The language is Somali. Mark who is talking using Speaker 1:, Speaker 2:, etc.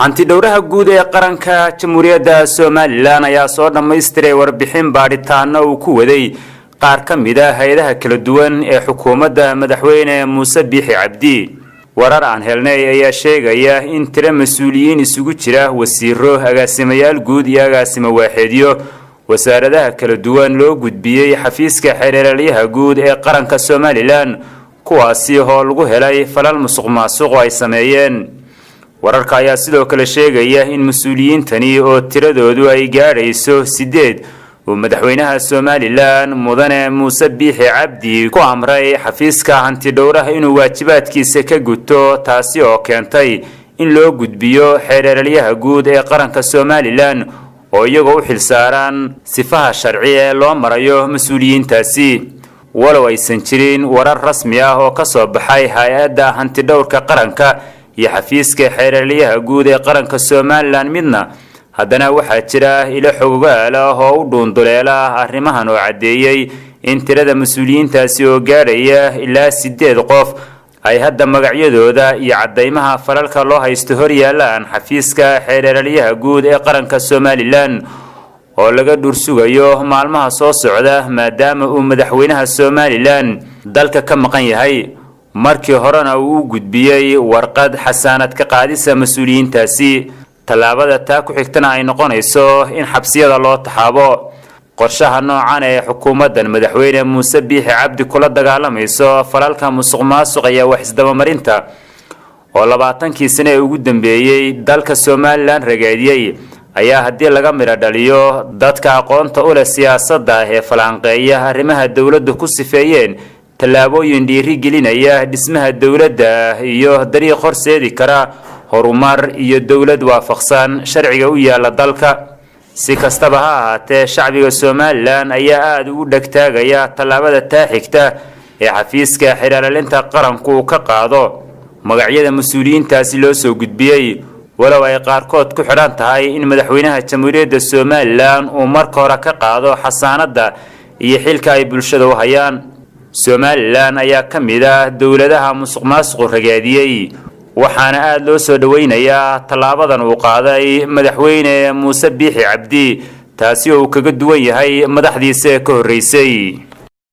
Speaker 1: hanti dhowraha guud ee qaranka Jamhuuriyadda Soomaaliland ayaa soo dhameystiray warbixin baadhitaano uu ku waday qaar ka mid ah hay'adaha kala duwan ee xukuumadda madaxweyne Muuse Biixi Cabdi. warar aan helnay ayaa sheegaya in tiro mas'uuliyiin isugu jira wasiiro, agaasimayaal guud iyo agaasimo waaxeedyo wasaaradaha kala duwan loo gudbiyay xafiiska xeeraryaha guud ee qaranka Soomaaliland kuwaasi oo lagu helay falal musuqmaasuq ay sameeyeen. wararka ayaa sidoo kale sheegaya in mas'uuliyiintani oo tiradoodu ay gaarayso 8 uu madaxweynaha Soomaaliland mudane Muuse Biixi Cabdi ku amray xafiiska hanti dhowraha inuu waajibaadkiisa ka guto, taasi oo keentay in loo gudbiyo xeeraryaha guud ee qaranka Soomaaliland oo iyagu u xilsaaran sifaha sharci ee loo marayo mas'uuliyiintaasi. walow aysan jirin warar rasmi ah oo ka soo baxay hay'adda hanti dhowrka qaranka iyo xafiiska xeeraryaha guud ee qaranka Soomaaliland midna, haddana waxaa jira ilo xogaal ah oo u dhuunduleela arrimahan oo cadeeyay in tirada mas'uuliyiintaasi oo gaaraya ilaa 8 qof ay hadda magacyadooda iyo cadeymaha falalka loo haysto hor yaalaan xafiiska xeeraryaha guud ee qaranka Soomaaliland oo laga dhursugayo maalmaha soo socda maadaama uu madaxweynaha Soomaaliland dalka ka maqan yahay. markii horena uu gudbiyay warqad xasaanad ka qaadisa mas'uuliyiintaasi, talaabada taa ku xigtana ay noqonayso in xabsiyada loo taxaabo. qorshaha noocan ee xukuumaddan madaxweyne Muuse Biixi Cabdi kula dagaalamayso falalka musuqmaasuq iyo wax isdabamarinta oo 20kii sano ee ugu dambeeyay dalka Soomaaliland ragaadiyay ayaa haddii laga mira dhaliyo dadka aqoonta u leh siyaasadda ee falanqeeya arrimaha dawladda ku sifeeyeen tallaabooyin dhiiri gelinaya dhismaha dawladda iyo dariiq horseedi kara horumar iyo dawlad waafaqsan sharciga u yaala dalka. si kastaba ha ahaatee shacbiga Soomaaliland ayaa aad ugu dhagtaagaya tallaabada taa xigta ee xafiiska xeeraryaha qaranku ka qaado magacyada mas'uuliyiintaasi loo soo gudbiyay, walow ay qaarkood ku xiran tahay in madaxweynaha Jamhuuriyadda Soomaaliland uu marka hore ka qaado xasaanadda iyo xilka ay bulshada u hayaan. Soomaaliland ayaa ka mid ah dawladaha musuqmaasuq ragaadiyay, waxaana aad loo soo dhaweynayaa tallaabadan uu qaaday madaxweyne Muuse Biixi Cabdi, taasi oo kaga duwan yahay madaxdiisa ka horeysay.